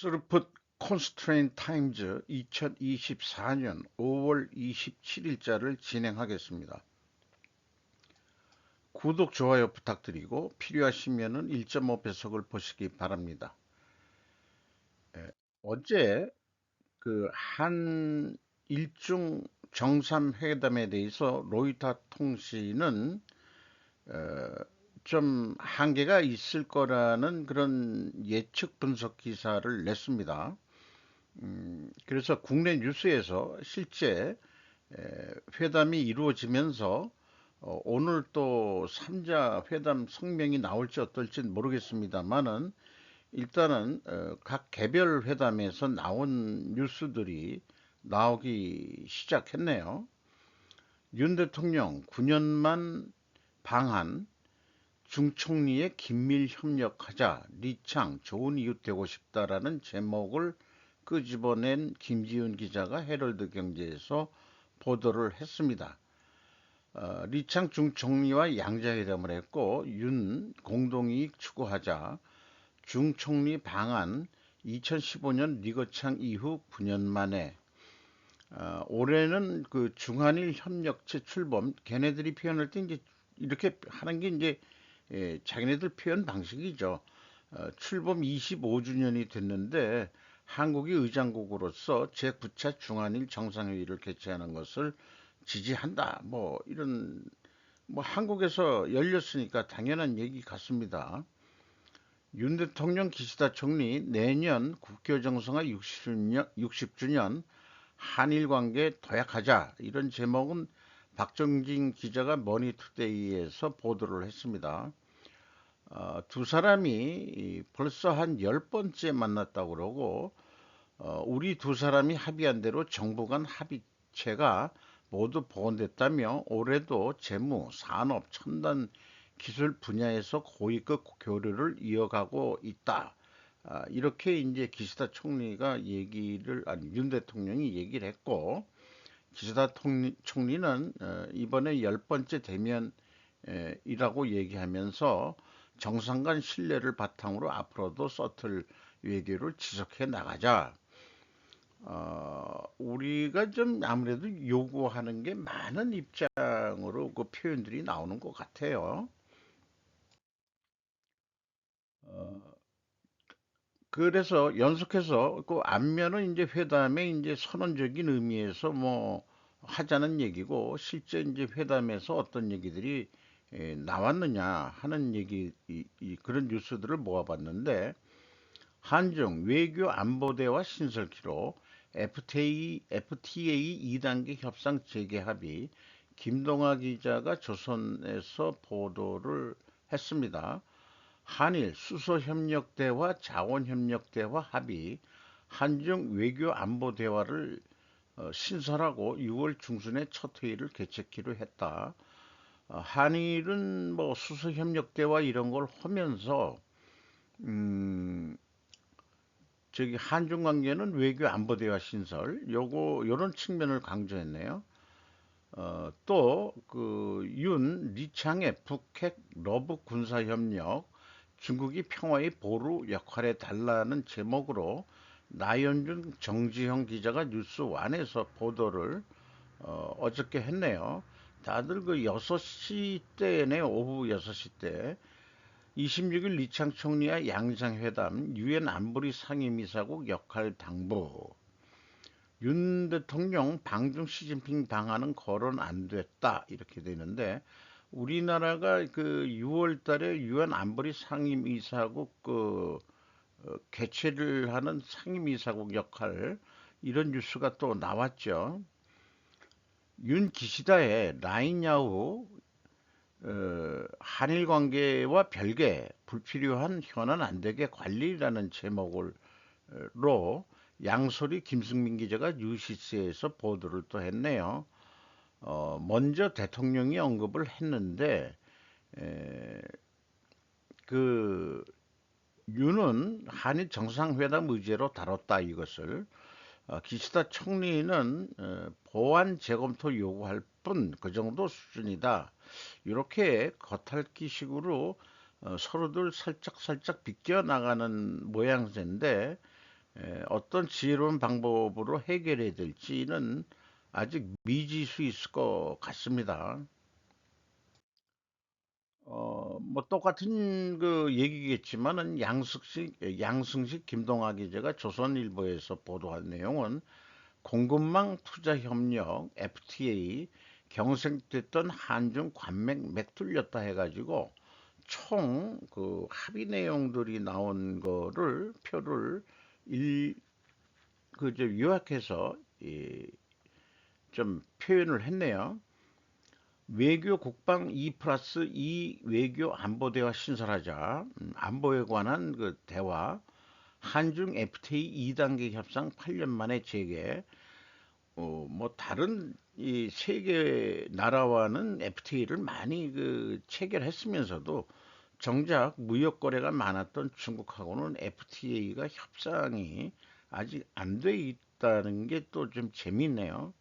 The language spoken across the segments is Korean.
스루풋 콘스트레인 타임즈 2024년 5월 27일자를 진행하겠습니다. 구독, 좋아요 부탁드리고 필요하시면 1.5배속을 보시기 바랍니다. 어제 한 일중 정상회담에 대해서 로이터 통신은 좀 한계가 있을 거라는 그런 예측 분석 기사를 냈습니다. 그래서 국내 뉴스에서 실제 회담이 이루어지면서 오늘 또 3자 회담 성명이 나올지 어떨지 모르겠습니다만은 일단은 각 개별 회담에서 나온 뉴스들이 나오기 시작했네요. 윤 대통령 9년만 방한, 중총리의 긴밀 협력하자, 리창 좋은 이웃 되고 싶다라는 제목을 끄집어낸 김지훈 기자가 헤럴드 경제에서 보도를 했습니다. 리창 중총리와 양자회담을 했고 윤 공동이익 추구하자, 중총리 방한 2015년 리거창 이후 9년 만에 올해는 그 중한일 협력체 출범 걔네들이 표현할 때 이제 이렇게 하는 게 이제 자기네들 표현 방식이죠. 출범 25주년이 됐는데 한국이 의장국으로서 제9차 중한일 정상회의를 개최하는 것을 지지한다. 뭐 이런 뭐 한국에서 열렸으니까 당연한 얘기 같습니다. 윤 대통령 기시다 총리 내년 국교 정상화 60주년 한일 관계 도약하자 이런 제목은 박정진 기자가 머니투데이에서 보도를 했습니다. 두 사람이 벌써 한 10번째 만났다고 그러고 우리 두 사람이 합의한 대로 정부 간 합의체가 모두 복원됐다며 올해도 재무, 산업, 첨단 기술 분야에서 고위급 교류를 이어가고 있다. 이렇게 이제 기시다 총리가 윤 대통령이 얘기를 했고, 기시다 총리는 이번에 10번째 대면이라고 얘기하면서 정상 간 신뢰를 바탕으로 앞으로도 서틀 외교를 지속해 나가자. 우리가 좀 아무래도 요구하는 게 많은 입장으로 그 표현들이 나오는 것 같아요. 어, 그래서 연속해서 그 앞면은 이제 회담의 이제 선언적인 의미에서 뭐 하자는 얘기고 실제 이제 회담에서 어떤 얘기들이 나왔느냐 하는 그런 뉴스들을 모아봤는데 한중 외교 안보 대화 신설키로 FTA 2단계 협상 재개 합의 김동아 기자가 조선에서 보도를 했습니다. 한일 수소협력대화, 자원협력대화 합의, 한중 외교 안보 대화를 신설하고 6월 중순에 첫 회의를 개최키로 했다. 한일은 뭐 수소협력대화 이런 걸 하면서 음, 저기 한중 관계는 외교 안보 대화 신설 요런 측면을 강조했네요. 또 그 윤 리창의 북핵 러브 군사 협력 중국이 평화의 보루 역할에 달라는 제목으로 나연준 정지형 기자가 뉴스완에서 보도를 어저께 했네요. 다들 그 6시 때네요. 오후 6시 때. 26일 리창 총리와 양상회담, 유엔 안보리 상임이사국 역할 당부. 윤 대통령 방중 시진핑 방한은 거론 안 됐다. 이렇게 되는데 우리나라가 그 6월 달에 유엔 안보리 상임이사국 개최를 하는 상임이사국 역할 이런 뉴스가 또 나왔죠. 윤 기시다의 라인야후 한일 관계와 별개 불필요한 현안 안 되게 관리라는 제목으로 양소리 김승민 기자가 뉴시스에서 보도를 또 했네요. 먼저 대통령이 언급을 했는데 에, 그 윤은 한일 정상회담 의제로 다뤘다 이것을 기시다 총리는 보완 재검토 요구할 뿐 그 정도 수준이다. 이렇게 겉핥기식으로 서로들 살짝 살짝 비껴 나가는 모양새인데 어떤 지혜로운 방법으로 해결해야 될지는 아직 미지수 있을 것 같습니다. 뭐 똑같은 그 얘기겠지만은 양승식 김동하 기자가 조선일보에서 보도한 내용은 공급망 투자 협력 FTA 경색됐던 한중 관맹 맥 뚫렸다 해가지고 총 그 합의 내용들이 나온 거를 표를 일 그저 요약해서 좀 표현을 했네요. 외교 국방 2 플러스 2 외교 안보 대화 신설하자. 안보에 관한 그 대화. 한중 FTA 2단계 협상 8년 만에 재개. 뭐 다른 이 세계 나라와는 FTA를 많이 그 체결했으면서도 정작 무역 거래가 많았던 중국하고는 FTA가 협상이 아직 안 돼 있다는 게 또 좀 재밌네요.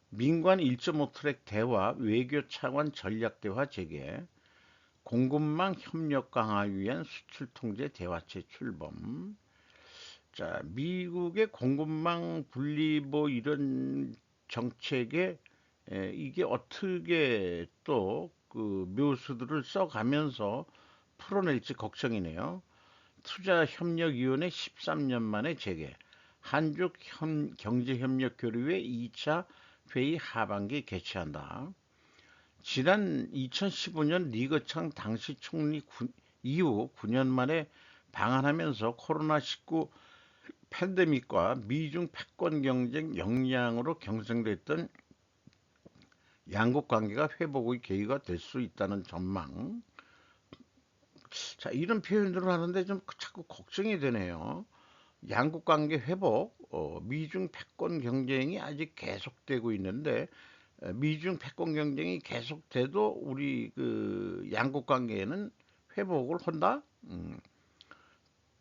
민관 1.5 트랙 대화, 외교 차관 전략 대화 재개, 공급망 협력 강화 위한 수출 통제 대화체 출범. 자, 미국의 공급망 분리 뭐 이런 정책에 이게 어떻게 또 그 묘수들을 써가면서 풀어낼지 걱정이네요. 투자협력위원회 13년 만에 재개, 한중 경제협력교류회 2차 회의 하반기 개최한다. 지난 2015년 리거창 당시 총리 이후 9년 만에 방한하면서 코로나19 팬데믹과 미중 패권 경쟁 역량으로 경쟁됐던 양국 관계가 회복의 계기가 될 수 있다는 전망. 자, 이런 표현들을 하는데 좀 자꾸 걱정이 되네요. 양국 관계 회복, 미중 패권 경쟁이 아직 계속되고 있는데 미중 패권 경쟁이 계속돼도 우리 그 양국 관계에는 회복을 한다?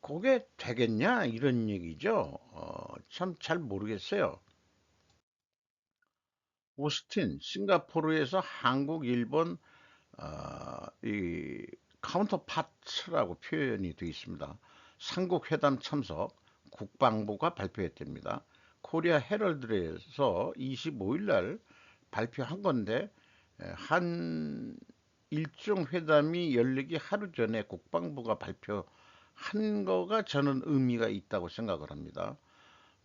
그게 되겠냐? 이런 얘기죠. 참 잘 모르겠어요. 오스틴, 싱가포르에서 한국, 일본 이 카운터파트라고 표현이 되어 있습니다. 삼국 회담 참석 국방부가 발표했답니다. 코리아 헤럴드에서 25일 날 발표한 건데 한 일종 회담이 열리기 하루 전에 국방부가 발표한 거가 저는 의미가 있다고 생각을 합니다.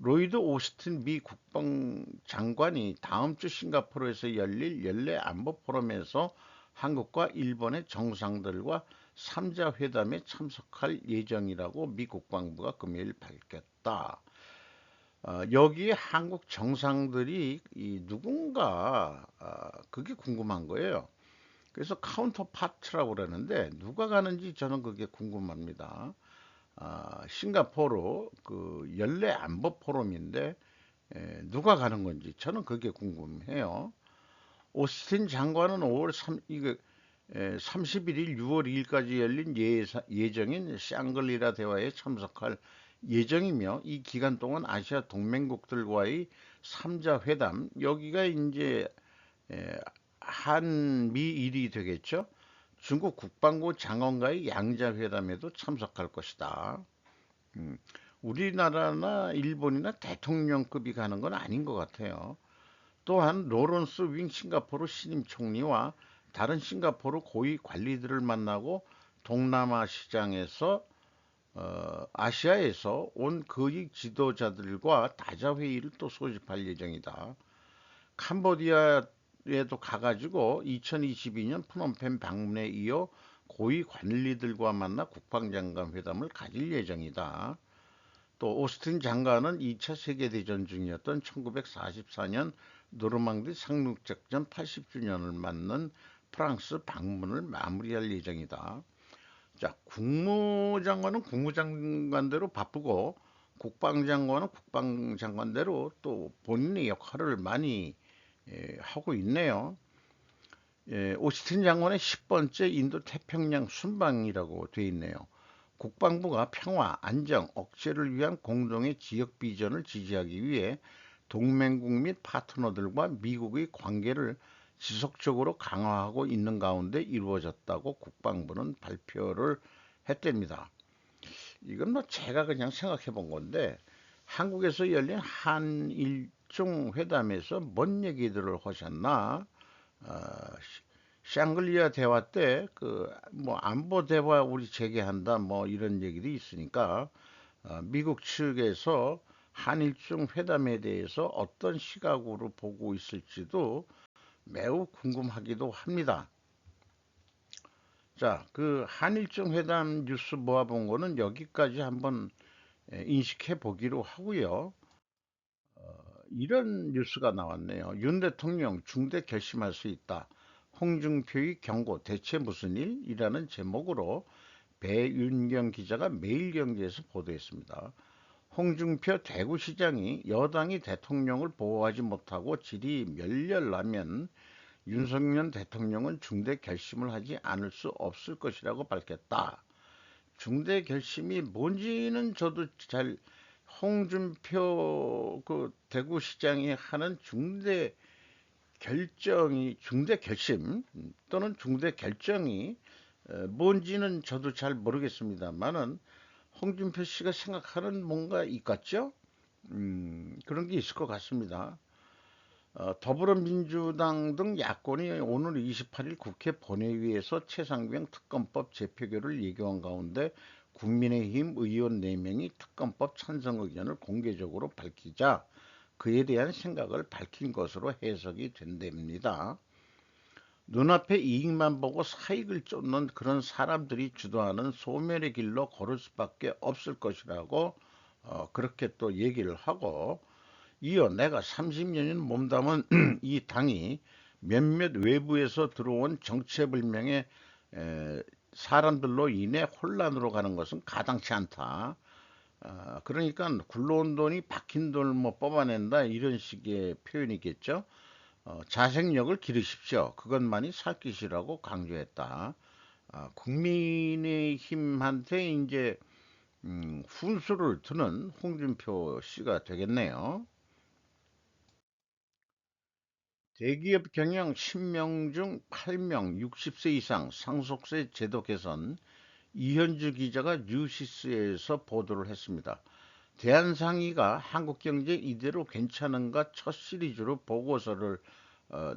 로이드 오스틴 미 국방장관이 다음 주 싱가포르에서 열릴 연례 안보 포럼에서 한국과 일본의 정상들과 3자 회담에 참석할 예정이라고 미 국방부가 금요일 밝혔다. 여기에 한국 정상들이 누군가 그게 궁금한 거예요. 그래서 카운터파트라고 그러는데 누가 가는지 저는 그게 궁금합니다. 싱가포르 그 연례 안보 포럼인데 누가 가는 건지 저는 그게 궁금해요. 오스틴 장관은 5월 31일, 6월 2일까지 열린 예정인 샹글리라 대화에 참석할 예정이며 이 기간 동안 아시아 동맹국들과의 3자 회담 여기가 이제 한미일이 되겠죠. 중국 국방부 장관과의 양자 회담에도 참석할 것이다. 음, 우리나라나 일본이나 대통령급이 가는 건 아닌 것 같아요. 또한 로런스 윙 싱가포르 신임 총리와 다른 싱가포르 고위 관리들을 만나고 동남아 시장에서 아시아에서 온 거액 지도자들과 다자 회의를 또 소집할 예정이다. 캄보디아에도 가가지고 2022년 프놈펜 방문에 이어 고위 관리들과 만나 국방장관 회담을 가질 예정이다. 또 오스틴 장관은 2차 세계대전 중이었던 1944년 노르망디 상륙작전 80주년을 맞는 프랑스 방문을 마무리할 예정이다. 자, 국무장관은 국무장관대로 바쁘고 국방장관은 국방장관대로 또 본인의 역할을 많이 하고 있네요. 오스틴 장관의 10번째 인도 태평양 순방이라고 돼 있네요. 국방부가 평화, 안정, 억제를 위한 공동의 지역 비전을 지지하기 위해 동맹국 및 파트너들과 미국의 관계를 지속적으로 강화하고 있는 가운데 이루어졌다고 국방부는 발표를 했답니다. 이건 뭐 제가 그냥 생각해 본 건데 한국에서 열린 한일중 회담에서 뭔 얘기들을 하셨나? 아, 샹글리아 대화 때 그 뭐 안보 대화 우리 재개한다 뭐 이런 얘기도 있으니까 미국 측에서 한일중 회담에 대해서 어떤 시각으로 보고 있을지도 매우 궁금하기도 합니다. 자, 그 한일중 회담 뉴스 모아본 거는 여기까지 한번 인식해 보기로 하고요. 이런 뉴스가 나왔네요. 윤 대통령 중대 결심할 수 있다. 홍준표의 경고 대체 무슨 일? 이라는 제목으로 배윤경 기자가 매일경제에서 보도했습니다. 홍준표 대구시장이 여당이 대통령을 보호하지 못하고 질이 멸렬하면 윤석열 대통령은 중대 결심을 하지 않을 수 없을 것이라고 밝혔다. 중대 결심이 뭔지는 저도 잘 홍준표 그 대구시장이 하는 중대 결심 또는 중대 결정이 뭔지는 저도 잘 모르겠습니다만은 홍준표 씨가 생각하는 뭔가 있겠죠? 그런 게 있을 것 같습니다. 더불어민주당 등 야권이 오늘 28일 국회 본회의에서 최상병 특검법 재표결을 예고한 가운데 국민의힘 의원 4명이 특검법 찬성 의견을 공개적으로 밝히자 그에 대한 생각을 밝힌 것으로 해석이 된답니다. 눈앞에 이익만 보고 사익을 쫓는 그런 사람들이 주도하는 소멸의 길로 걸을 수밖에 없을 것이라고 그렇게 또 얘기를 하고 이어 내가 30년인 몸담은 이 당이 몇몇 외부에서 들어온 정체불명의 사람들로 인해 혼란으로 가는 것은 가당치 않다. 그러니까 굴러온 돈이 박힌 돈을 뭐 뽑아낸다 이런 식의 표현이겠죠. 자생력을 기르십시오. 그것만이 살 것이라고 강조했다. 국민의힘한테 이제 훈수를 두는 홍준표 씨가 되겠네요. 대기업 경영 10명 중 8명 60세 이상 상속세 제도 개선 이현주 기자가 뉴시스에서 보도를 했습니다. 대한상의가 한국경제 이대로 괜찮은가 첫 시리즈로 보고서를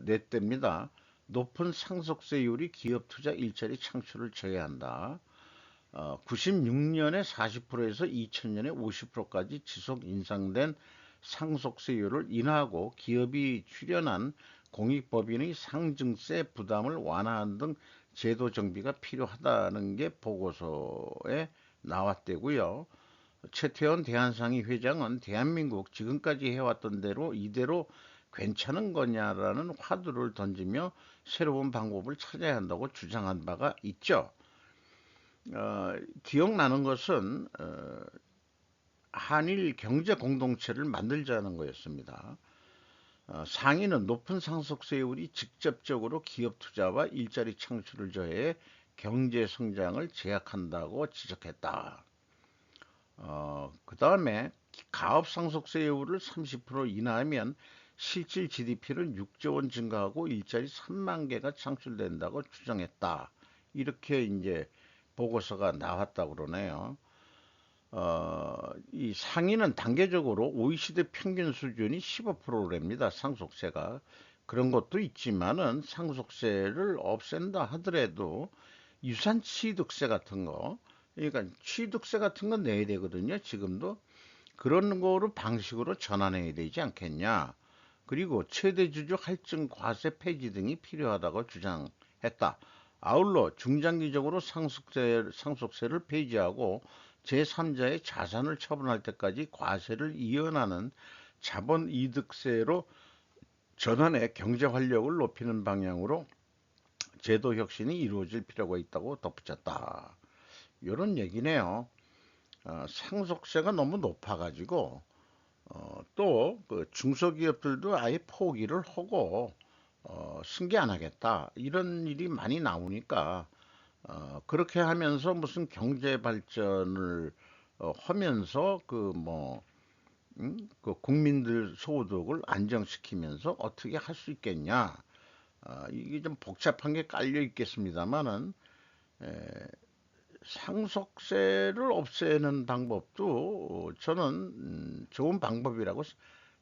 냈답니다. 높은 상속세율이 기업 투자 일자리 창출을 저해한다. 96년에 40%에서 2000년에 50%까지 지속 인상된 상속세율을 인하하고 기업이 출연한 공익법인의 상증세 부담을 완화하는 등 제도 정비가 필요하다는 게 보고서에 나왔대고요. 최태원 대한상의 회장은 대한민국 지금까지 해왔던 대로 이대로 괜찮은 거냐라는 화두를 던지며 새로운 방법을 찾아야 한다고 주장한 바가 있죠. 기억나는 것은 한일 경제 공동체를 만들자는 거였습니다. 상인은 높은 상속세율이 직접적으로 기업 투자와 일자리 창출을 저해 경제 성장을 제약한다고 지적했다. 그 다음에 가업 상속세율을 30% 인하하면 실질 GDP는 6조 원 증가하고 일자리 3만 개가 창출된다고 추정했다. 이렇게 이제 보고서가 나왔다고 그러네요. 이 상위는 단계적으로 OECD 평균 수준이 15%랍니다. 상속세가. 그런 것도 있지만은 상속세를 없앤다 하더라도 유산취득세 같은 거, 그러니까 취득세 같은 건 내야 되거든요. 지금도. 그런 거로 방식으로 전환해야 되지 않겠냐. 그리고 최대주주 할증 과세 폐지 등이 필요하다고 주장했다. 아울러 중장기적으로 상속세를 폐지하고 제3자의 자산을 처분할 때까지 과세를 이연하는 자본이득세로 전환해 경제 활력을 높이는 방향으로 제도 혁신이 이루어질 필요가 있다고 덧붙였다. 이런 얘기네요. 상속세가 너무 높아가지고 또그 중소기업들도 아예 포기를 하고 승계 안 하겠다 이런 일이 많이 나오니까 그렇게 하면서 무슨 경제 발전을 하면서 그 국민들 소득을 안정시키면서 어떻게 할 수 있겠냐. 이게 좀 복잡한 게 깔려 있겠습니다만은 상속세를 없애는 방법도 저는 좋은 방법이라고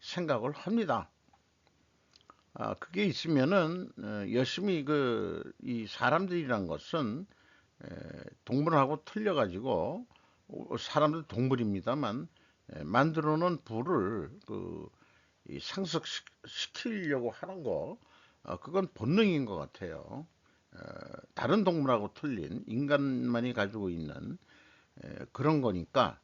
생각을 합니다. 그게 있으면은 열심히 이 사람들이란 것은 동물하고 틀려가지고 사람도 동물입니다만 만들어 놓은 부를 이 상속시키려고 하는 거 그건 본능인 것 같아요. 다른 동물하고 틀린 인간만이 가지고 있는 그런 거니까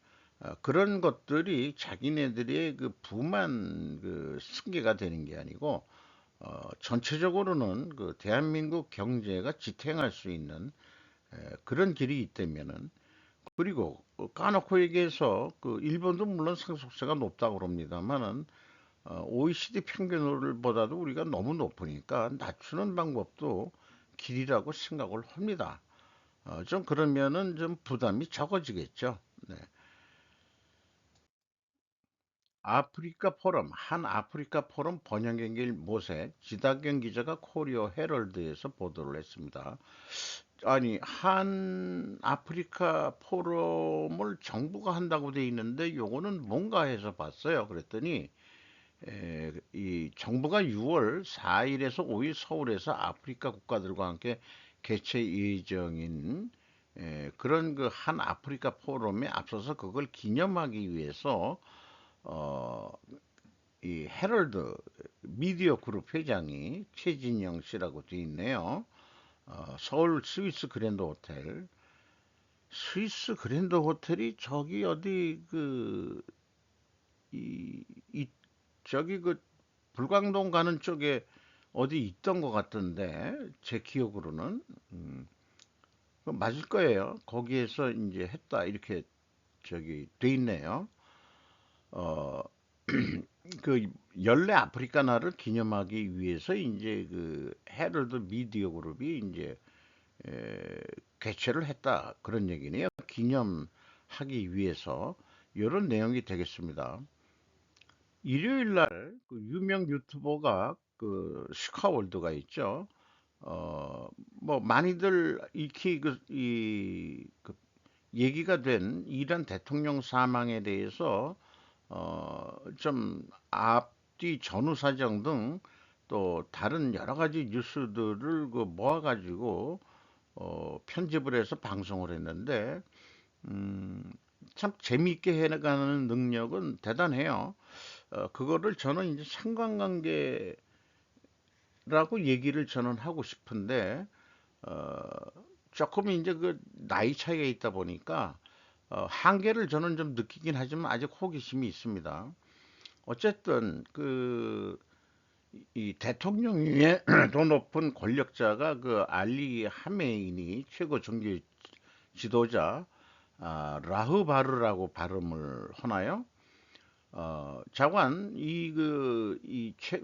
그런 것들이 자기네들의 그 부만 승계가 되는 게 아니고 전체적으로는 그 대한민국 경제가 지탱할 수 있는 그런 길이 있다면은 그리고 까놓고 얘기해서 그 일본도 물론 상속세가 높다고 그럽니다만은 OECD 평균보다도 우리가 너무 높으니까 낮추는 방법도 길이라고 생각을 합니다. 좀 그러면은 좀 부담이 적어지겠죠. 네. 아프리카 포럼, 한 아프리카 포럼 번영경길 모색, 지다경 기자가 코리아 헤럴드에서 보도를 했습니다. 아니, 한 아프리카 포럼을 정부가 한다고 돼 있는데 요거는 뭔가 해서 봤어요. 그랬더니 이 정부가 6월 4일에서 5일 서울에서 아프리카 국가들과 함께 개최 예정인 그런 그 한 아프리카 포럼에 앞서서 그걸 기념하기 위해서 어, 이 헤럴드 미디어 그룹 회장이 최진영 씨라고 돼 있네요. 서울 스위스 그랜드 호텔. 스위스 그랜드 호텔이 저기 어디 이, 이 저기 불광동 가는 쪽에 어디 있던 것 같던데 제 기억으로는 맞을 거예요. 거기에서 이제 했다 이렇게 저기 돼 있네요. 어, 그 연례 아프리카나를 기념하기 위해서 이제 그 헤럴드 미디어 그룹이 이제 에, 개최를 했다 그런 얘기네요. 기념하기 위해서 이런 내용이 되겠습니다. 일요일 날그 유명 유튜버가 그 슈카월드가 있죠. 뭐 많이들 익히 그 얘기가 된 이란 대통령 사망에 대해서 좀 앞뒤 전후 사정 등 또 다른 여러 가지 뉴스들을 모아가지고 편집을 해서 방송을 했는데 음, 참 재미있게 해나가는 능력은 대단해요. 그거를 저는 이제 상관관계라고 얘기를 저는 하고 싶은데 어, 조금 이제 그 나이 차이가 있다 보니까 한계를 저는 좀 느끼긴 하지만 아직 호기심이 있습니다. 어쨌든 이 대통령 위에 더 높은 권력자가 그 알리 하메인이 최고 종교 지도자 라흐바르라고 발음을 하나요? 자관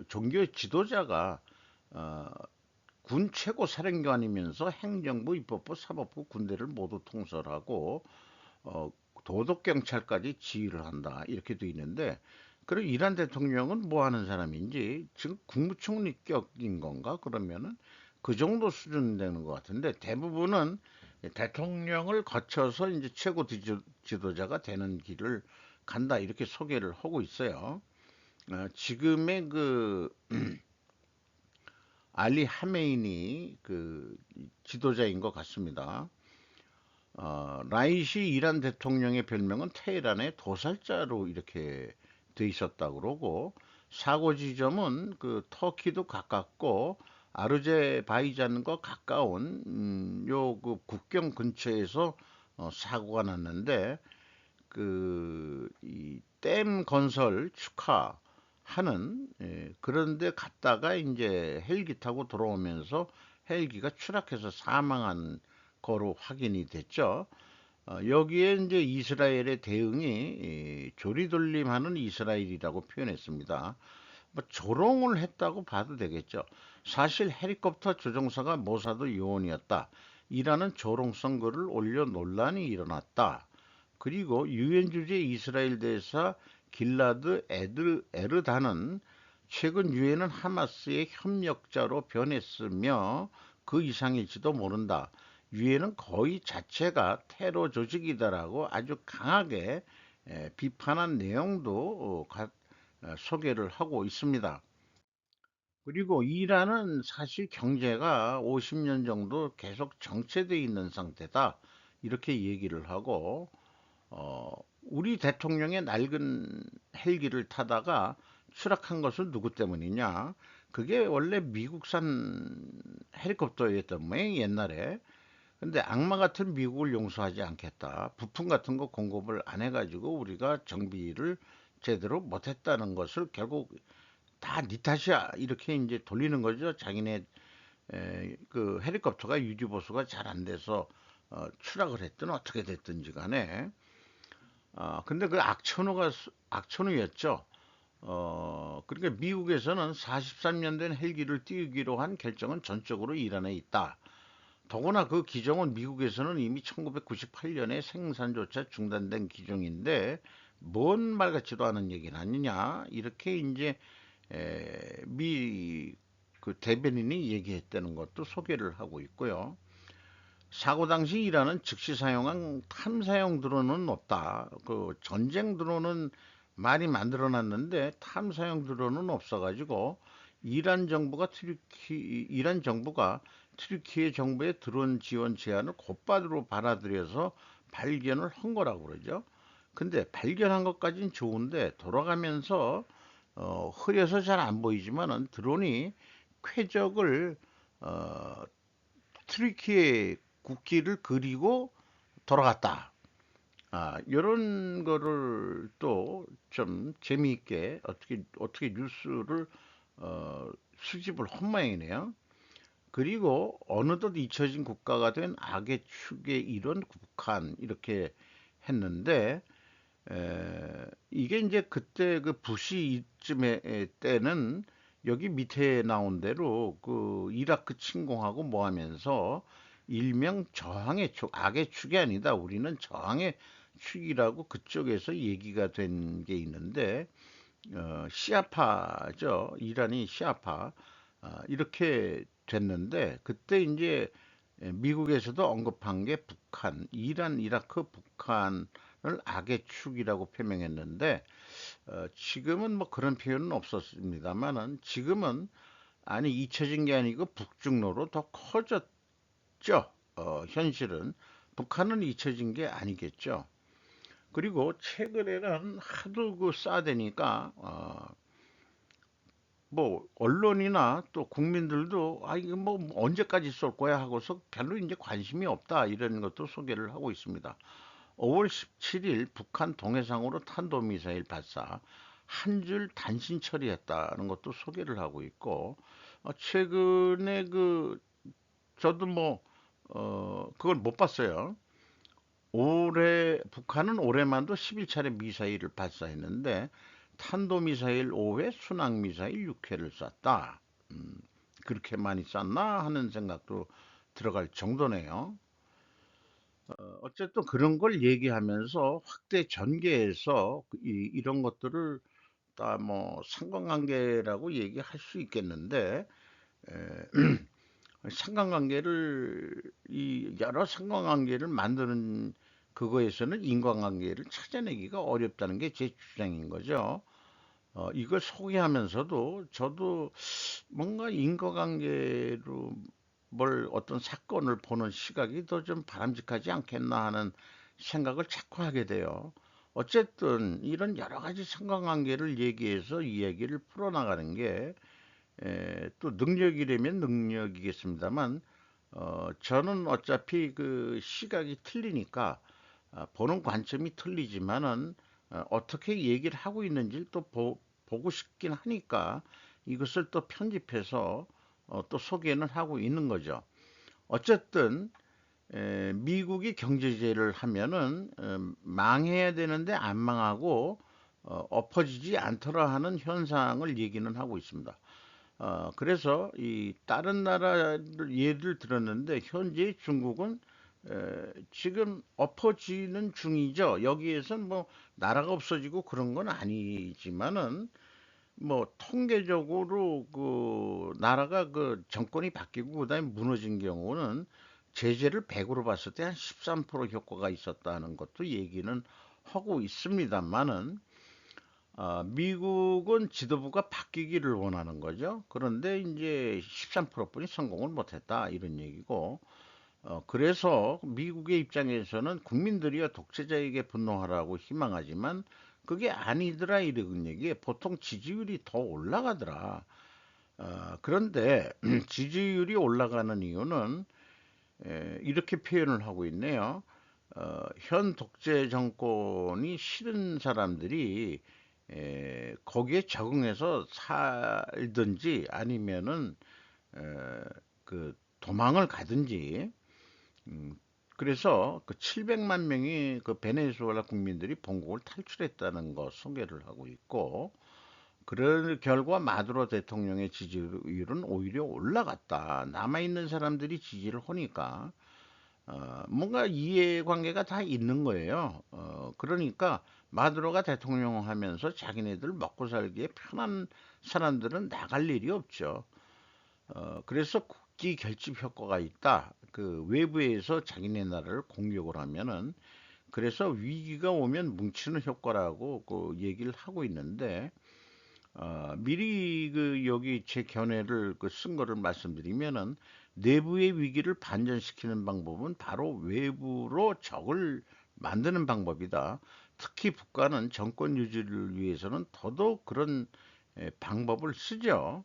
종교 지도자가 어, 군 최고 사령관이면서 행정부, 입법부, 사법부, 군대를 모두 통솔하고 어, 도덕 경찰까지 지휘를 한다 이렇게 돼 있는데 그럼 이란 대통령은 뭐 하는 사람인지 지금 국무총리격인 건가 그러면은 그 정도 수준 되는 것 같은데 대부분은 대통령을 거쳐서 이제 최고 지도자가 되는 길을 간다 이렇게 소개를 하고 있어요. 지금의 그 알리 하메인이 그 지도자인 것 같습니다. 라이시 이란 대통령의 별명은 테헤란의 도살자로 이렇게 돼 있었다고 그러고 사고 지점은 그 터키도 가깝고 아르제바이잔과 가까운 요 그 국경 근처에서 사고가 났는데 그 이 댐 건설 축하하는 그런데 갔다가 이제 헬기 타고 돌아오면서 헬기가 추락해서 사망한 거로 확인이 됐죠. 여기에 이제 이스라엘의 대응이 조리돌림하는 이스라엘이라고 표현했습니다. 뭐 조롱을 했다고 봐도 되겠죠. 사실 헬리콥터 조종사가 모사드 요원이었다. 이라는 조롱성 글을 올려 논란이 일어났다. 그리고 유엔 주재 이스라엘 대사 길라드 에르다는 최근 유엔은 하마스의 협력자로 변했으며 그 이상일지도 모른다. 유엔은 거의 자체가 테러 조직이다라고 아주 강하게 비판한 내용도 소개를 하고 있습니다. 그리고 이란은 사실 경제가 50년 정도 계속 정체되어 있는 상태다. 이렇게 얘기를 하고, 어, 우리 대통령의 낡은 헬기를 타다가 추락한 것은 누구 때문이냐? 그게 원래 미국산 헬리콥터였던 모양 옛날에. 근데 악마 같은 미국을 용서하지 않겠다. 부품 같은 거 공급을 안 해가지고 우리가 정비를 제대로 못했다는 것을 결국 다 니 탓이야. 이렇게 이제 돌리는 거죠. 자기네 그 헬리콥터가 유지 보수가 잘 안 돼서 추락을 했든 어떻게 됐든지 간에. 근데 그 악천후였죠. 그러니까 미국에서는 43년 된 헬기를 띄우기로 한 결정은 전적으로 이란에 있다. 더구나 그 기종은 미국에서는 이미 1998년에 생산조차 중단된 기종인데 뭔 말 같지도 않은 얘기는 아니냐. 이렇게 이제 미 그 대변인이 얘기했다는 것도 소개를 하고 있고요. 사고 당시 이란은 즉시 사용한 탐사용 드론은 없다. 그 전쟁 드론은 많이 만들어놨는데 탐사용 드론은 없어가지고 이란 정부가 트리키예 정부의 드론 지원 제안을 곧바로 받아들여서 발견을 한 거라고 그러죠. 근데 발견한 것까진 좋은데 돌아가면서 흐려서 잘 안 보이지만은 드론이 궤적을 어, 트리키의 국기를 그리고 돌아갔다. 이런 거를 또 좀 재미있게 어떻게 뉴스를 수집을 한 모양이네요. 그리고 어느덧 잊혀진 국가가 된 악의 축의 일원 북한 이렇게 했는데 이게 이제 그때 그 부시 이쯤의 때는 여기 밑에 나온 대로 그 이라크 침공하고 뭐 하면서 일명 저항의 축, 악의 축이 아니다. 우리는 저항의 축이라고 그쪽에서 얘기가 된 게 있는데 시아파죠. 이란이 시아파 이렇게 됐는데 그때 이제 미국에서도 언급한 게 북한, 이란, 이라크, 북한을 악의 축이라고 표명했는데 지금은 뭐 그런 표현은 없었습니다만은 지금은 아니 잊혀진 게 아니고 북중로로 더 커졌죠. 현실은 북한은 잊혀진 게 아니겠죠. 그리고 최근에는 하도 그 싸대니까 뭐 언론이나 또 국민들도 이게 뭐 언제까지 쏠 거야 하고서 별로 이제 관심이 없다 이런 것도 소개를 하고 있습니다. 5월 17일 북한 동해상으로 탄도미사일 발사 한 줄 단신 처리했다는 것도 소개를 하고 있고 최근에 그 저도 뭐 그걸 못 봤어요. 올해 북한은 올해만도 11차례 미사일을 발사했는데 탄도미사일 5회, 순항미사일 6회를 쐈다. 음, 그렇게 많이 쐈나 하는 생각도 들어갈 정도네요. 어쨌든 그런 걸 얘기하면서 확대 전개해서 이런 것들을 다 뭐 상관관계라고 얘기할 수 있겠는데 상관관계를 이 여러 상관관계를 만드는 그거에서는 인과관계를 찾아내기가 어렵다는 게 제 주장인 거죠. 이걸 소개하면서도 저도 뭔가 인과관계로 뭘 어떤 사건을 보는 시각이 더 좀 바람직하지 않겠나 하는 생각을 자꾸 하게 돼요. 어쨌든 이런 여러 가지 상관관계를 얘기해서 이야기를 풀어나가는 게 또 능력이라면 능력이겠습니다만 저는 어차피 그 시각이 틀리니까 보는 관점이 틀리지만은 어떻게 얘기를 하고 있는지를 또 보고 싶긴 하니까 이것을 또 편집해서 또 소개는 하고 있는 거죠. 어쨌든 미국이 경제제를 하면은 망해야 되는데 안 망하고 엎어지지 않더라 하는 현상을 얘기는 하고 있습니다. 그래서 이 다른 나라를 예를 들었는데 현재 중국은 지금 엎어지는 중이죠. 여기에선 뭐 나라가 없어지고 그런 건 아니지만은 뭐 통계적으로 그 나라가 그 정권이 바뀌고 그다음에 무너진 경우는 제재를 100으로 봤을 때 한 13% 효과가 있었다는 것도 얘기는 하고 있습니다만은 미국은 지도부가 바뀌기를 원하는 거죠. 그런데 이제 13%뿐이 성공을 못했다 이런 얘기고 그래서 미국의 입장에서는 국민들이야 독재자에게 분노하라고 희망하지만 그게 아니더라 이런 얘기에 보통 지지율이 더 올라가더라. 그런데 지지율이 올라가는 이유는 이렇게 표현을 하고 있네요. 현 독재 정권이 싫은 사람들이 거기에 적응해서 살든지 아니면은 에, 그 도망을 가든지 음, 그래서 그 700만 명이 그 베네수엘라 국민들이 본국을 탈출했다는 거 소개를 하고 있고 그런 결과 마두로 대통령의 지지율은 오히려 올라갔다. 남아있는 사람들이 지지를 하니까 뭔가 이해관계가 다 있는 거예요. 그러니까 마두로가 대통령 하면서 자기네들 먹고 살기에 편한 사람들은 나갈 일이 없죠. 그래서 국기 결집 효과가 있다. 그 외부에서 자기네 나라를 공격을 하면은 그래서 위기가 오면 뭉치는 효과라고 그 얘기를 하고 있는데 미리 그 여기 제 견해를 그 쓴 거를 말씀드리면은 내부의 위기를 반전시키는 방법은 바로 외부로 적을 만드는 방법이다. 특히 북한은 정권 유지를 위해서는 더더욱 그런 방법을 쓰죠.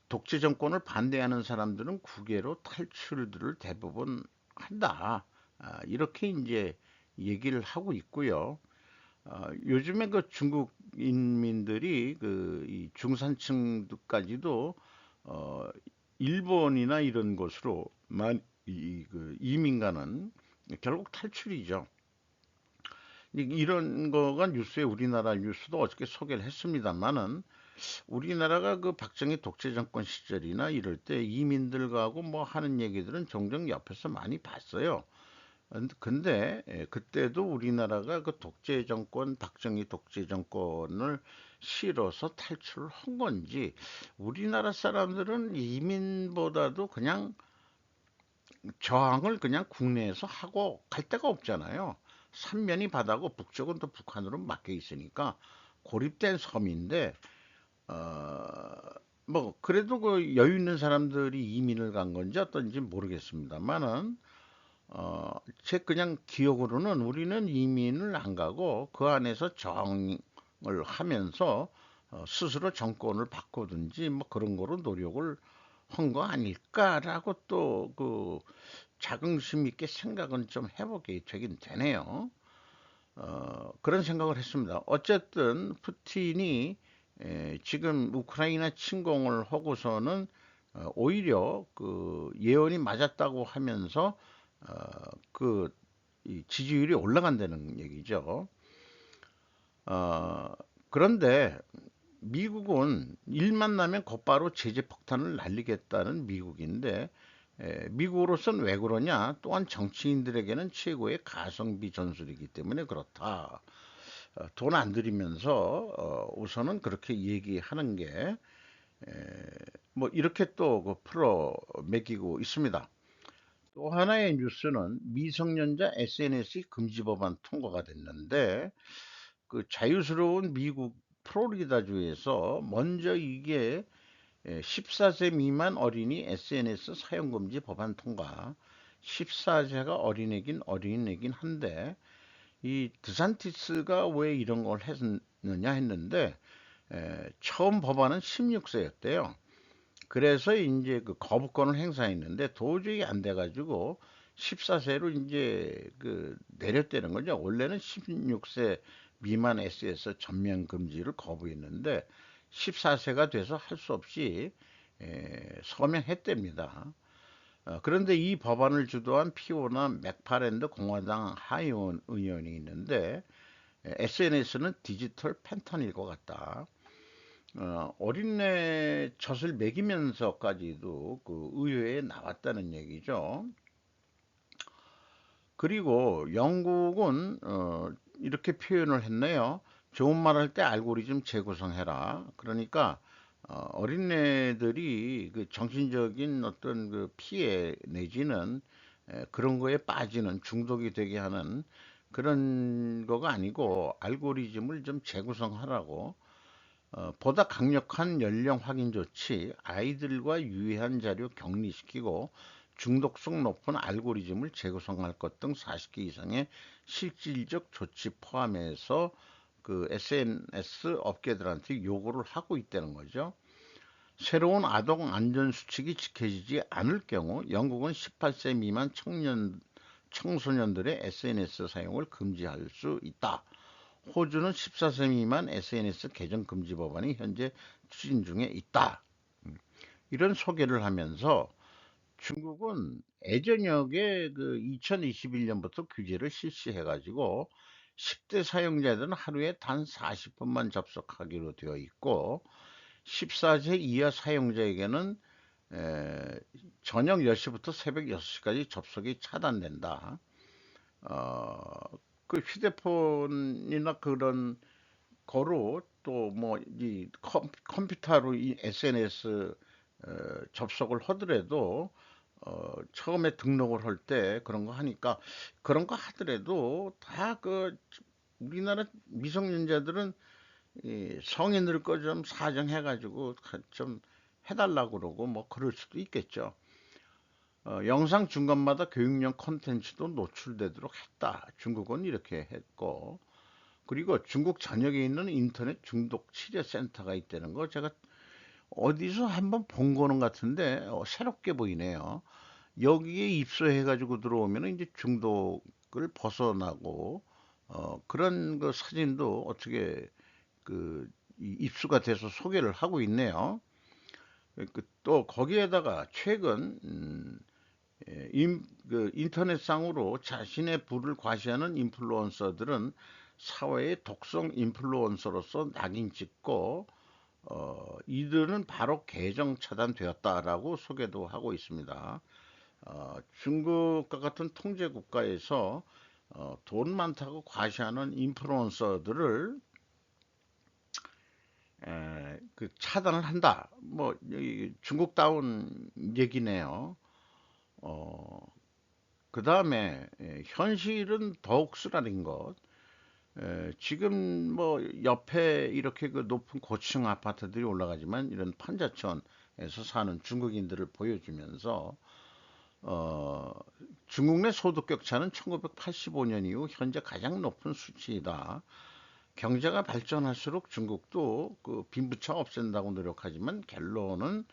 독재 정권을 반대하는 사람들은 국외로 탈출들을 대부분 한다. 이렇게 이제 얘기를 하고 있고요. 요즘에 그 중국 인민들이 그이 중산층까지도 어, 일본이나 이런 곳으로 그 이민 가는 결국 탈출이죠. 이런 거가 뉴스에 우리나라 뉴스도 어저께 소개를 했습니다만은 우리나라가 그 박정희 독재 정권 시절이나 이럴 때 이민들하고 뭐 하는 얘기들은 종종 옆에서 많이 봤어요. 근데 그때도 우리나라가 그 독재 정권, 박정희 독재 정권을 싫어서 탈출을 한 건지 우리나라 사람들은 이민보다도 그냥 저항을 그냥 국내에서 하고 갈 데가 없잖아요. 삼면이 바다고 북쪽은 또 북한으로 막혀 있으니까 고립된 섬인데 어, 뭐 그래도 그 여유 있는 사람들이 이민을 간 건지 어떤지 모르겠습니다만은 제 그냥 기억으로는 우리는 이민을 안 가고 그 안에서 정을 하면서 스스로 정권을 바꾸든지 뭐 그런 거로 노력을 한 거 아닐까라고 또 그 자긍심 있게 생각은 좀 해보게 되긴 되네요. 그런 생각을 했습니다. 어쨌든 푸틴이 지금 우크라이나 침공을 하고서는 오히려 그 예언이 맞았다고 하면서 어, 그 지지율이 올라간다는 얘기죠. 어, 그런데 미국은 일만 나면 곧바로 제재 폭탄을 날리겠다는 미국인데 미국으로서는 왜 그러냐? 또한 정치인들에게는 최고의 가성비 전술이기 때문에 그렇다. 돈 안 들이면서 우선은 그렇게 얘기하는 게 뭐 이렇게 또그 풀어 매기고 있습니다. 또 하나의 뉴스는 미성년자 SNS 금지 법안 통과가 됐는데 그 자유스러운 미국 플로리다주에서 먼저 이게 14세 미만 어린이 SNS 사용 금지 법안 통과. 14세가 어린애긴 한데 이 드산티스가 왜 이런 걸 했느냐 했는데 처음 법안은 16세였대요. 그래서 이제 그 거부권을 행사했는데 도저히 안 돼가지고 14세로 이제 그 내렸다는 거죠. 원래는 16세 미만 SES 전면 금지를 거부했는데 14세가 돼서 할 수 없이 서명했답니다. 그런데 이 법안을 주도한 피오나 맥파랜드 공화당 하원 의원이 있는데 SNS는 디지털 펜타닐 것 같다. 어린애 젖을 먹이면서까지도 그 의회에 나왔다는 얘기죠. 그리고 영국은 이렇게 표현을 했네요. 좋은 말 할 때 알고리즘 재구성해라. 그러니까 어린애들이 그 정신적인 어떤 그 피해 내지는 그런 거에 빠지는 중독이 되게 하는 그런 거가 아니고 알고리즘을 좀 재구성하라고 보다 강력한 연령 확인 조치, 아이들과 유해한 자료 격리시키고 중독성 높은 알고리즘을 재구성할 것 등 40개 이상의 실질적 조치 포함해서 그 SNS 업계들한테 요구를 하고 있다는 거죠. 새로운 아동 안전 수칙이 지켜지지 않을 경우 영국은 18세 미만 청소년들의 SNS 사용을 금지할 수 있다. 호주는 14세 미만 SNS 계정 금지 법안이 현재 추진 중에 있다. 이런 소개를 하면서 중국은 예전역에 그 2021년부터 규제를 실시해가지고 10대 사용자들은 하루에 단 40분만 접속하기로 되어 있고 14세 이하 사용자에게는 에, 저녁 10시부터 새벽 6시까지 접속이 차단된다. 어, 그 휴대폰이나 그런 거로 또 뭐 이 컴퓨터로 이 SNS 접속을 하더라도 처음에 등록을 할 때 그런 거 하니까 그런 거 하더라도 다 그 우리나라 미성년자들은 이 성인들 거 좀 사정해가지고 좀 해달라고 그러고 뭐 그럴 수도 있겠죠. 영상 중간마다 교육용 콘텐츠도 노출되도록 했다. 중국은 이렇게 했고, 그리고 중국 전역에 있는 인터넷 중독 치료 센터가 있다는 거 제가 어디서 한번 본 거는 같은데 새롭게 보이네요. 여기에 입소해가지고 들어오면 이제 중독을 벗어나고 그런 그 사진도 어떻게 그 입수가 돼서 소개를 하고 있네요. 또 거기에다가 최근 그 인터넷상으로 자신의 부를 과시하는 인플루언서들은 사회의 독성 인플루언서로서 낙인 찍고 이들은 바로 계정 차단되었다라고 소개도 하고 있습니다. 중국과 같은 통제 국가에서 돈 많다고 과시하는 인플루언서들을 그 차단을 한다. 뭐 중국다운 얘기네요. 어, 그 다음에 현실은 더욱 쓰라린 것. 지금 뭐 옆에 이렇게 그 높은 고층 아파트들이 올라가지만 이런 판자촌에서 사는 중국인들을 보여주면서 어, 중국 내 소득 격차는 1985년 이후 현재 가장 높은 수치이다. 경제가 발전할수록 중국도 그 빈부차 없앤다고 노력하지만 결론은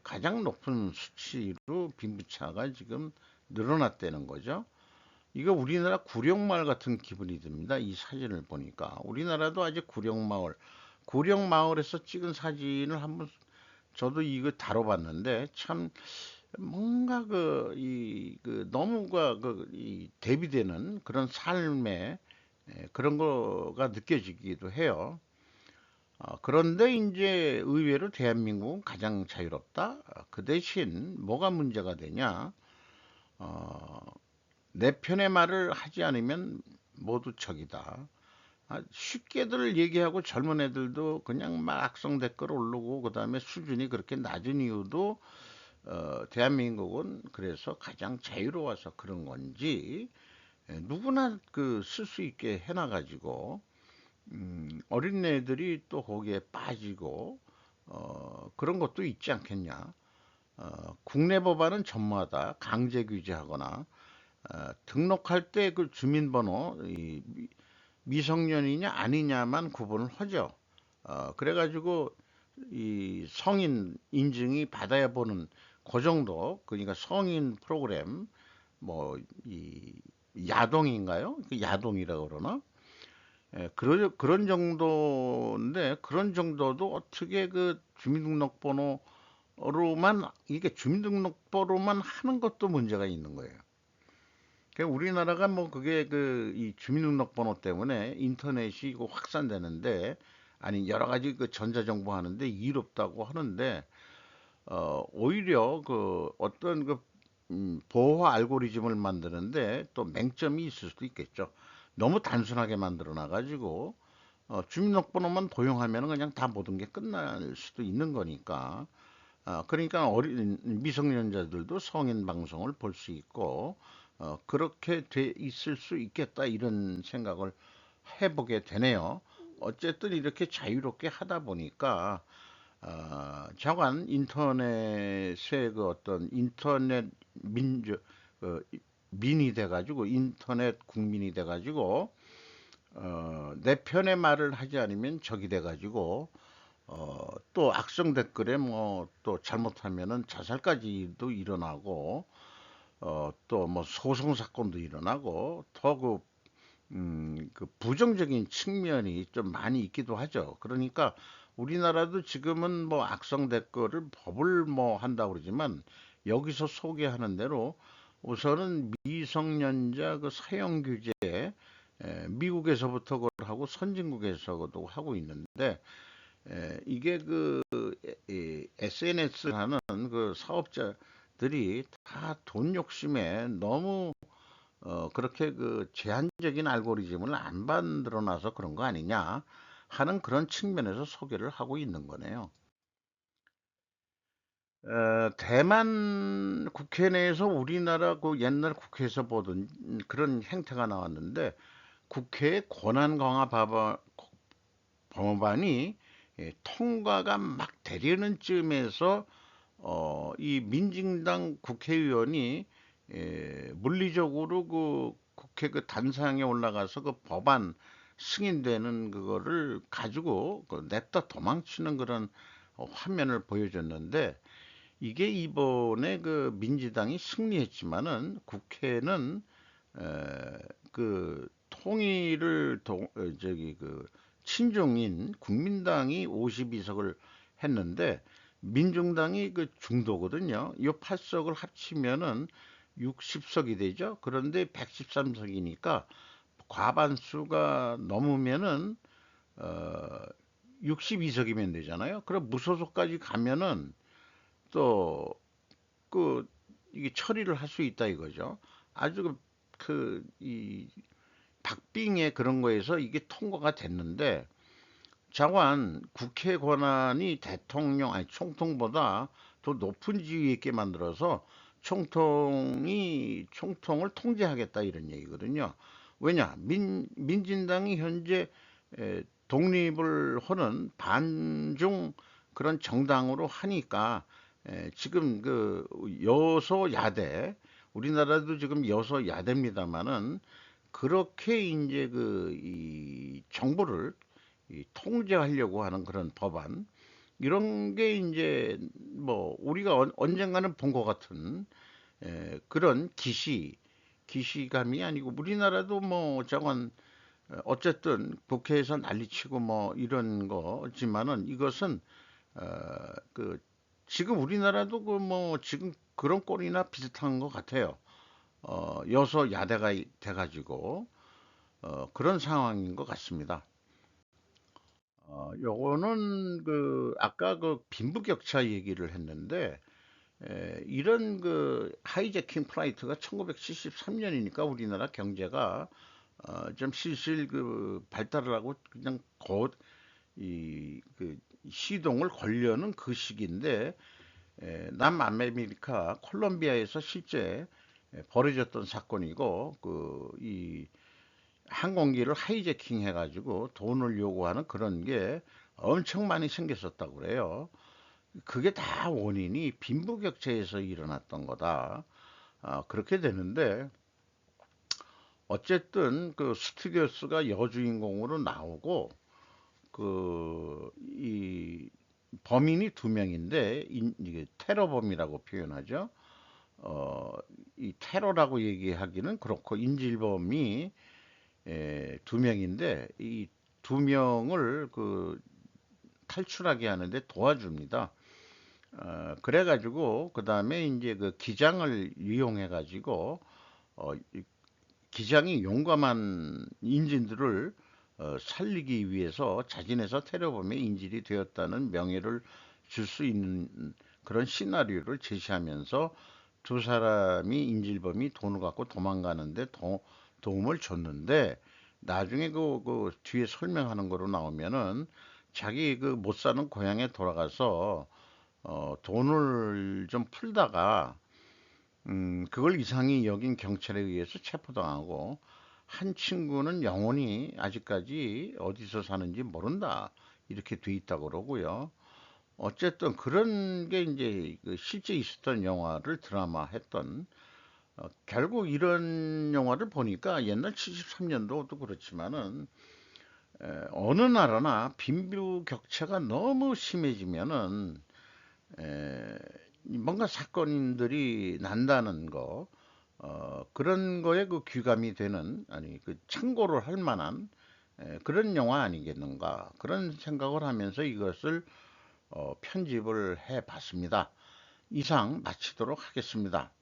가장 높은 수치로 빈부차가 지금 늘어났다는 거죠. 이거 우리나라 구룡마을 같은 기분이 듭니다. 이 사진을 보니까 우리나라도 아직 구룡마을에서 찍은 사진을 한번 저도 이거 다뤄봤는데 참 뭔가 그 너무가 이 대비되는 그런 삶의 그런 거가 느껴지기도 해요. 그런데 이제 의외로 대한민국은 가장 자유롭다. 그 대신 뭐가 문제가 되냐? 어, 내 편의 말을 하지 않으면 모두 적이다. 쉽게들 얘기하고 젊은 애들도 그냥 막 악성 댓글 올르고 그다음에 수준이 그렇게 낮은 이유도 대한민국은 그래서 가장 자유로워서 그런 건지 누구나 그 쓸 수 있게 해놔가지고 어린애들이 또 거기에 빠지고 그런 것도 있지 않겠냐. 국내 법안은 전마다 강제 규제하거나 등록할 때 그 주민번호 미성년이냐 아니냐만 구분을 하죠. 그래가지고 이 성인 인증이 받아야 보는 그 정도 그러니까 성인 프로그램 뭐 이 야동인가요? 그 야동이라고 그러나? 그런 정도인데 그런 정도도 어떻게 그 주민등록번호로만 이게 주민등록번호만 하는 것도 문제가 있는 거예요. 그러니까 우리나라가 뭐 그게 그 이 주민등록번호 때문에 인터넷이 이거 확산되는데 아니 여러 가지 그 전자정보 하는데 이롭다고 하는데 오히려 그 어떤 그 보호 알고리즘을 만드는데 또 맹점이 있을 수도 있겠죠. 너무 단순하게 만들어 놔 가지고 주민등록번호만 도용하면 그냥 다 모든 게 끝날 수도 있는 거니까. 그러니까 어린 미성년자들도 성인 방송을 볼 수 있고, 그렇게 돼 있을 수 있겠다 이런 생각을 해보게 되네요. 어쨌든 이렇게 자유롭게 하다 보니까 자관 인터넷의 그 어떤 인터넷 민주 그 민이 돼가지고 인터넷 국민이 돼가지고 내 편의 말을 하지 않으면 적이 돼가지고 또 악성 댓글에 뭐 또 잘못하면은 자살까지도 일어나고 또 뭐 소송 사건도 일어나고 그 부정적인 측면이 좀 많이 있기도 하죠. 그러니까 우리나라도 지금은 뭐 악성 댓글을 법을 뭐 한다고 그러지만 여기서 소개하는 대로 우선은 미성년자 그 사용 규제 미국에서부터 그걸 하고 선진국에서도 하고 있는데 이게 그 SNS 하는 그 사업자들이 다 돈 욕심에 너무 그렇게 그 제한적인 알고리즘을 안 만들어 놔서 그런 거 아니냐 하는 그런 측면에서 소개를 하고 있는 거네요. 대만 국회 내에서 우리나라 그 옛날 국회에서 보던 그런 행태가 나왔는데 국회의 권한 강화 법안이 통과가 막 되려는 쯤에서 이 민진당 국회의원이 물리적으로 그 국회 그 단상에 올라가서 그 법안 승인되는 그거를 가지고 그 냅다 도망치는 그런 화면을 보여줬는데 이게 이번에 그 민주당이 승리했지만은 국회는 그 통일을 저기 그 친중인 국민당이 52석을 했는데 민중당이 그 중도거든요. 이 8석을 합치면은 60석이 되죠. 그런데 113석이니까 과반수가 넘으면은 어 62석이면 되잖아요. 그럼 무소속까지 가면은 또 그 이게 처리를 할 수 있다 이거죠. 아주 이 박빙의 그런 거에서 이게 통과가 됐는데 자관 국회 권한이 대통령 아니 총통보다 더 높은 지위에 있게 만들어서 총통을 통제하겠다 이런 얘기거든요. 왜냐 민진당이 현재 독립을 하는 반중 그런 정당으로 하니까 지금 그 여소야대 우리나라도 지금 여소야대입니다만은 그렇게 이제 그 이 정부를 이 통제하려고 하는 그런 법안 이런 게 이제 뭐 우리가 언젠가는 본 것 같은 그런 기시감이 아니고 우리나라도 뭐 저건 어쨌든 국회에서 난리치고 뭐 이런 거지만은 이것은 그 지금 우리나라도 그 뭐 지금 그런 꼴이나 비슷한 것 같아요. 여소야대가 돼가지고 그런 상황인 것 같습니다. 요거는 그 아까 그 빈부격차 얘기를 했는데 이런 그 하이제킹 플라이트가 1973년이니까 우리나라 경제가 좀 실실 그 발달을 하고 그냥 곧 이 그 시동을 걸려는 그 시기인데 남아메리카 콜롬비아에서 실제 벌어졌던 사건이고 이 항공기를 하이제킹 해가지고 돈을 요구하는 그런 게 엄청 많이 생겼었다고 그래요. 그게 다 원인이 빈부격차에서 일어났던 거다. 그렇게 되는데 어쨌든 그 스튜디오스가 여주인공으로 나오고 이 범인이 두 명인데 이게 테러범이라고 표현하죠. 어, 이 테러라고 얘기하기는 그렇고 인질범이 두 명인데 이 두 명을 그 탈출하게 하는데 도와줍니다. 그래가지고 그 다음에 이제 그 기장을 이용해가지고 기장이 용감한 인질들을 살리기 위해서 자진해서 테러범의 인질이 되었다는 명예를 줄 수 있는 그런 시나리오를 제시하면서 두 사람이 인질범이 돈을 갖고 도망가는데 도움을 줬는데 나중에 그 뒤에 설명하는 거로 나오면은 자기 그 못 사는 고향에 돌아가서 돈을 좀 풀다가 그걸 이상히 여긴 경찰에 의해서 체포당하고 한 친구는 영원히 아직까지 어디서 사는지 모른다. 이렇게 돼 있다고 그러고요. 어쨌든 그런 게 이제 그 실제 있었던 영화를 드라마 했던 결국 이런 영화를 보니까 옛날 73년도도 그렇지만은 어느 나라나 빈부격차가 너무 심해지면은 에, 뭔가 사건들이 난다는 거, 그런 거에 그 귀감이 되는, 아니, 그 참고를 할 만한 그런 영화 아니겠는가. 그런 생각을 하면서 이것을 편집을 해 봤습니다. 이상 마치도록 하겠습니다.